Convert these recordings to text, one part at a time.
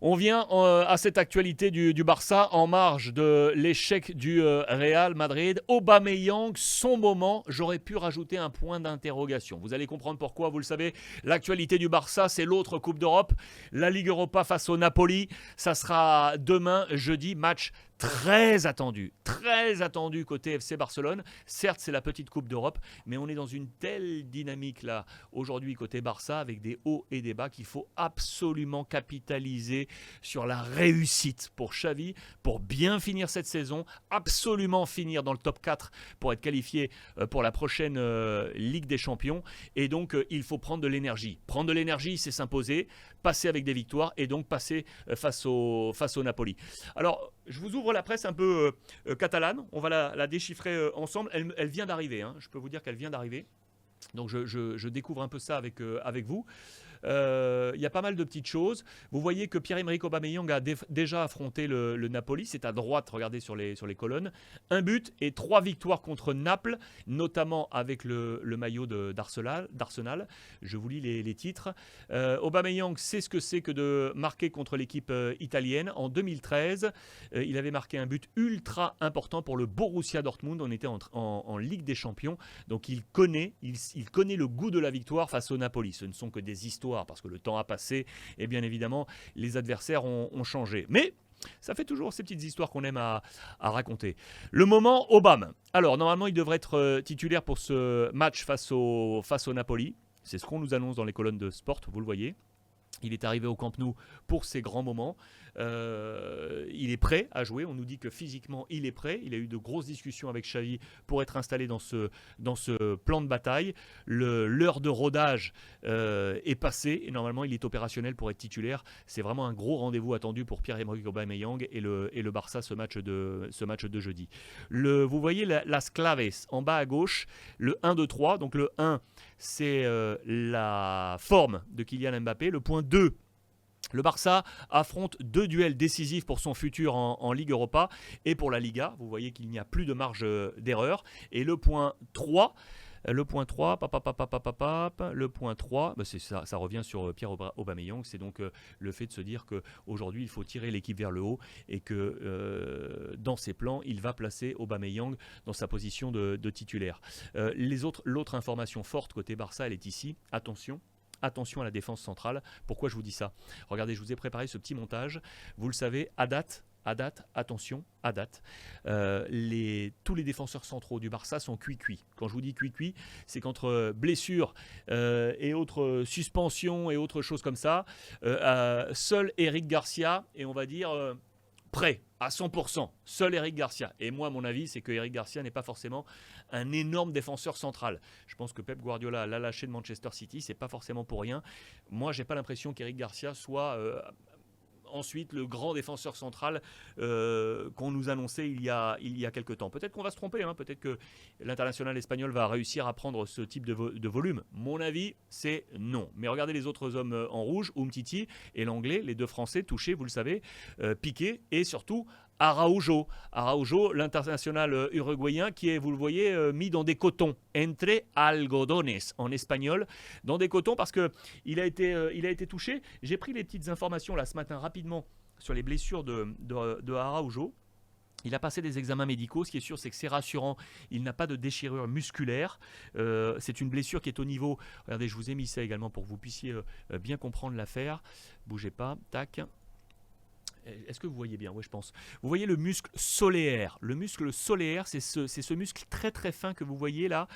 On vient à cette actualité du Barça en marge de l'échec du Real Madrid. Aubameyang, son moment, j'aurais pu rajouter un point d'interrogation. Vous allez comprendre pourquoi, vous le savez. L'actualité du Barça, c'est l'autre Coupe d'Europe. La Ligue Europa face au Napoli. Ça sera demain, jeudi, match très attendu côté FC Barcelone. Certes, c'est la petite Coupe d'Europe, mais on est dans une telle dynamique là aujourd'hui côté Barça avec des hauts et des bas qu'il faut absolument capitaliser sur la réussite pour Xavi, pour bien finir cette saison, absolument finir dans le top 4 pour être qualifié pour la prochaine Ligue des Champions. Et donc, il faut prendre de l'énergie. Prendre de l'énergie, c'est s'imposer, passer avec des victoires et donc passer face au Napoli. Alors, je vous ouvre la presse un peu catalane, on va la déchiffrer ensemble. Elle vient d'arriver, hein. Je peux vous dire qu'elle vient d'arriver. Donc je découvre un peu ça avec vous. Il y a pas mal de petites choses. Vous voyez que Pierre-Emerick Aubameyang a déjà affronté le Napoli. C'est à droite, regardez sur les colonnes. 1 but et 3 victoires contre Naples, notamment avec le maillot d'Arsenal. Je vous lis les titres. Aubameyang sait ce que c'est que de marquer contre l'équipe italienne. En 2013, il avait marqué un but ultra important pour le Borussia Dortmund. On était en Ligue des Champions. Donc il connaît le goût de la victoire face au Napoli. Ce ne sont que des histoires parce que le temps a passé et bien évidemment les adversaires ont changé. Mais ça fait toujours ces petites histoires qu'on aime à raconter. Le moment Aubame. Alors normalement il devrait être titulaire pour ce match face au Napoli. C'est ce qu'on nous annonce dans les colonnes de Sport, vous le voyez. Il est arrivé au Camp Nou pour ces grands moments. Il est prêt à jouer. On nous dit que physiquement, il est prêt. Il a eu de grosses discussions avec Xavi pour être installé dans ce plan de bataille. L'heure de rodage est passée et normalement, il est opérationnel pour être titulaire. C'est vraiment un gros rendez-vous attendu pour Pierre-Emerick Aubameyang et le Barça ce match de jeudi. Vous voyez las claves en bas à gauche, le 1-2-3. Donc le 1, c'est la forme de Kylian Mbappé. Le point 2, le Barça affronte 2 duels décisifs pour son futur en Ligue Europa et pour la Liga. Vous voyez qu'il n'y a plus de marge d'erreur. Et le point 3, le point 3, c'est ça revient sur Pierre Aubameyang. C'est donc le fait de se dire qu'aujourd'hui, il faut tirer l'équipe vers le haut et que dans ses plans, il va placer Aubameyang dans sa position de titulaire. L'autre information forte côté Barça, elle est ici. Attention à la défense centrale. Pourquoi je vous dis ça ? Regardez, je vous ai préparé ce petit montage. Vous le savez, à date, attention, à date, tous les défenseurs centraux du Barça sont cuits. Quand je vous dis cuits, c'est qu'entre blessures et autres suspensions et autres choses comme ça, seul Eric Garcia est, on va dire, prêt à 100%. Seul Eric Garcia. Et moi, mon avis, c'est que Eric Garcia n'est pas forcément un énorme défenseur central. Je pense que Pep Guardiola l'a lâché de Manchester City. C'est pas forcément pour rien. Moi, j'ai pas l'impression qu'Eric Garcia soit ensuite le grand défenseur central qu'on nous annonçait il y a quelques temps. Peut-être qu'on va se tromper, hein. Peut-être que l'international espagnol va réussir à prendre ce type de volume. Mon avis, c'est non. Mais regardez les autres hommes en rouge, Umtiti et l'anglais, les 2 Français touchés, vous le savez, Piqué et surtout Araujo, l'international uruguayen qui est, vous le voyez, mis dans des cotons, entre algodones en espagnol, dans des cotons parce qu'il a été touché. J'ai pris les petites informations là ce matin rapidement sur les blessures de Araujo. Il a passé des examens médicaux. Ce qui est sûr, c'est que c'est rassurant. Il n'a pas de déchirure musculaire. C'est une blessure qui est au niveau... Regardez, je vous ai mis ça également pour que vous puissiez bien comprendre l'affaire. Bougez pas, tac. Est-ce que vous voyez bien ? Oui, je pense. Vous voyez le muscle soléaire. Le muscle soléaire, c'est ce muscle très très fin que vous voyez là,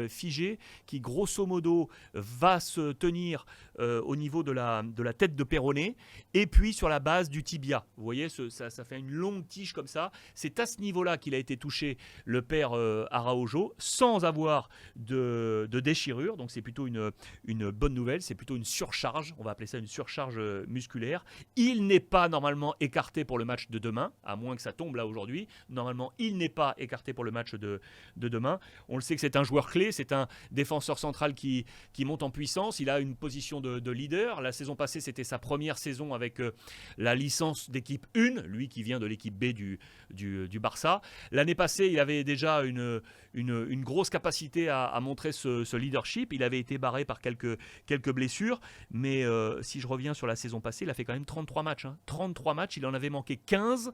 figé, qui grosso modo va se tenir au niveau de la tête de péroné et puis sur la base du tibia. Vous voyez, ça fait une longue tige comme ça. C'est à ce niveau-là qu'il a été touché, le père Araujo, sans avoir de déchirure. Donc c'est plutôt une bonne nouvelle. C'est plutôt une surcharge. On va appeler ça une surcharge musculaire. Il n'est pas normalement normalement écarté pour le match de demain, à moins que ça tombe là aujourd'hui. Normalement, il n'est pas écarté pour le match de demain. On le sait que c'est un joueur clé, c'est un défenseur central qui monte en puissance. Il a une position de leader. La saison passée, c'était sa première saison avec la licence d'équipe 1, lui qui vient de l'équipe B du Barça. L'année passée, il avait déjà une grosse capacité à montrer ce leadership. Il avait été barré par quelques blessures, mais si je reviens sur la saison passée, il a fait quand même 33 matchs. 33 matchs, il en avait manqué 15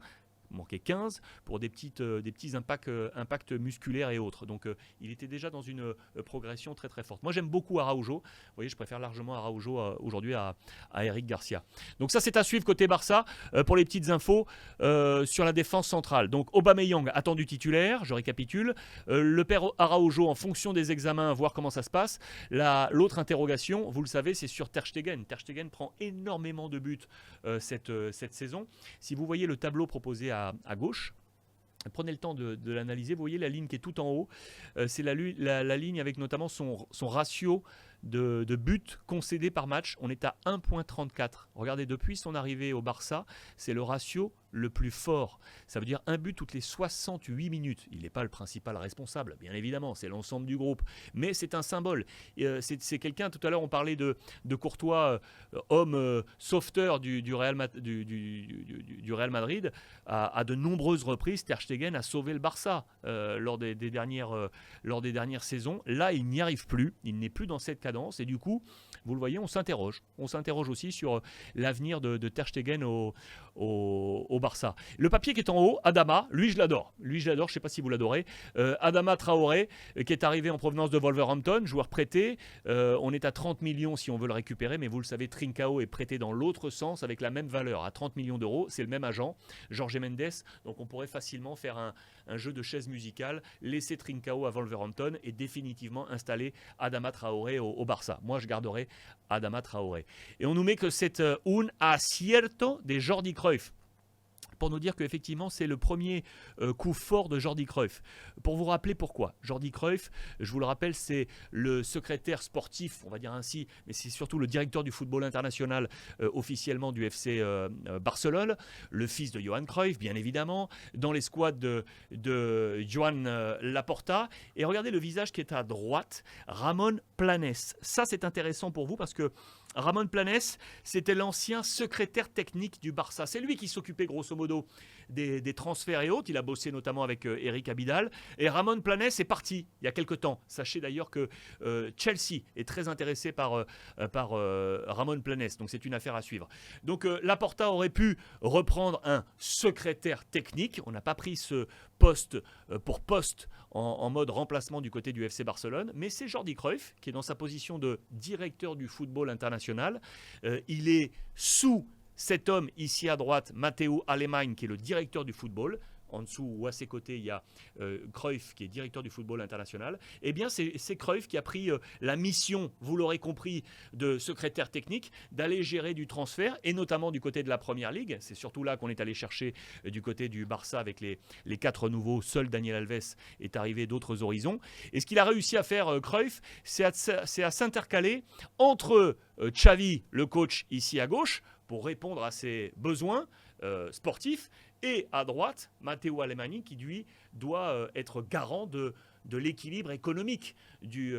pour des petits impacts musculaires et autres. Donc il était déjà dans une progression très très forte. Moi j'aime beaucoup Araujo. Vous voyez, je préfère largement Araujo aujourd'hui à Eric Garcia. Donc ça c'est à suivre côté Barça. Pour les petites infos sur la défense centrale. Donc Aubameyang attendu titulaire, je récapitule. Le père Araujo en fonction des examens, voir comment ça se passe. L'autre interrogation, vous le savez, c'est sur Ter Stegen. Ter Stegen prend énormément de buts cette saison. Si vous voyez le tableau proposé à gauche, prenez le temps de l'analyser. Vous voyez la ligne qui est tout en haut. C'est la ligne avec notamment son ratio de buts concédés par match. On est à 1,34. Regardez, depuis son arrivée au Barça, c'est le ratio le plus fort. Ça veut dire un but toutes les 68 minutes. Il n'est pas le principal responsable, bien évidemment, c'est l'ensemble du groupe. Mais c'est un symbole. C'est quelqu'un, tout à l'heure on parlait de Courtois, homme sauveteur du Real Madrid. À de nombreuses reprises, Ter Stegen a sauvé le Barça lors des dernières saisons. Là, il n'y arrive plus. Il n'est plus dans cette cadence. Et du coup, vous le voyez, on s'interroge. On s'interroge aussi sur l'avenir de Ter Stegen au Barça. Le papier qui est en haut, Adama, lui je l'adore, je ne sais pas si vous l'adorez. Adama Traoré, qui est arrivé en provenance de Wolverhampton, joueur prêté. On est à 30 millions si on veut le récupérer, mais vous le savez, Trincao est prêté dans l'autre sens avec la même valeur, à 30 millions d'euros. C'est le même agent, Jorge Mendes. Donc on pourrait facilement faire un jeu de chaises musicales, laisser Trincao à Wolverhampton et définitivement installer Adama Traoré au Barça. Moi je garderai Adama Traoré. Et on nous met que c'est un acierto de Jordi Cruyff, pour nous dire qu'effectivement c'est le premier coup fort de Jordi Cruyff. Pour vous rappeler pourquoi. Jordi Cruyff, je vous le rappelle, c'est le secrétaire sportif, on va dire ainsi, mais c'est surtout le directeur du football international officiellement du FC Barcelone, le fils de Johan Cruyff, bien évidemment, dans les squads de Joan Laporta. Et regardez le visage qui est à droite, Ramon Planes. Ça c'est intéressant pour vous parce que Ramon Planes, c'était l'ancien secrétaire technique du Barça. C'est lui qui s'occupait grosso modo des transferts et autres. Il a bossé notamment avec Eric Abidal. Et Ramon Planes est parti il y a quelque temps. Sachez d'ailleurs que Chelsea est très intéressé par Ramon Planes. Donc c'est une affaire à suivre. Donc Laporta aurait pu reprendre un secrétaire technique. On n'a pas pris ce poste pour poste en mode remplacement du côté du FC Barcelone. Mais c'est Jordi Cruyff qui est dans sa position de directeur du football international. Il est sous cet homme ici à droite, Matteo Alemany, qui est le directeur du football. En dessous ou à ses côtés, il y a Cruyff qui est directeur du football international. Eh bien, c'est Cruyff qui a pris la mission, vous l'aurez compris, de secrétaire technique, d'aller gérer du transfert, et notamment du côté de la Première Ligue. C'est surtout là qu'on est allé chercher du côté du Barça avec les 4 nouveaux. Seul Daniel Alves est arrivé d'autres horizons. Et ce qu'il a réussi à faire, Cruyff, c'est à s'intercaler entre Xavi, le coach ici à gauche, pour répondre à ses besoins sportifs, et à droite, Matteo Alemany qui lui doit être garant de l'équilibre économique du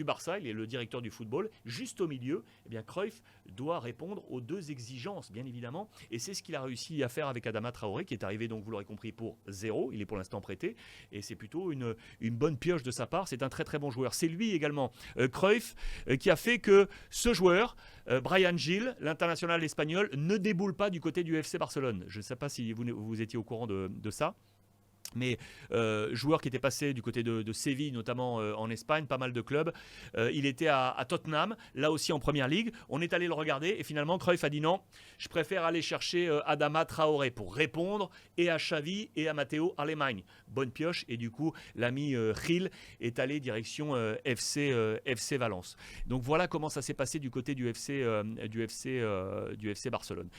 Barça. Il est le directeur du football. Juste au milieu, eh bien, Cruyff doit répondre aux deux exigences, bien évidemment. Et c'est ce qu'il a réussi à faire avec Adama Traoré, qui est arrivé, donc vous l'aurez compris, pour 0. Il est pour l'instant prêté. Et c'est plutôt une bonne pioche de sa part. C'est un très très bon joueur. C'est lui également, Cruyff, qui a fait que ce joueur, Bryan Gil, l'international espagnol, ne déboule pas du côté du FC Barcelone. Je ne sais pas si vous étiez au courant de ça. Mais joueur qui était passé du côté de Séville, notamment en Espagne, pas mal de clubs. Il était à Tottenham, là aussi en Première Ligue. On est allé le regarder et finalement Cruyff a dit non, je préfère aller chercher Adama Traoré pour répondre et à Xavi et à Matteo Alemany. Bonne pioche, et du coup l'ami Gil est allé direction FC Valence. Donc voilà comment ça s'est passé du côté du FC Barcelone.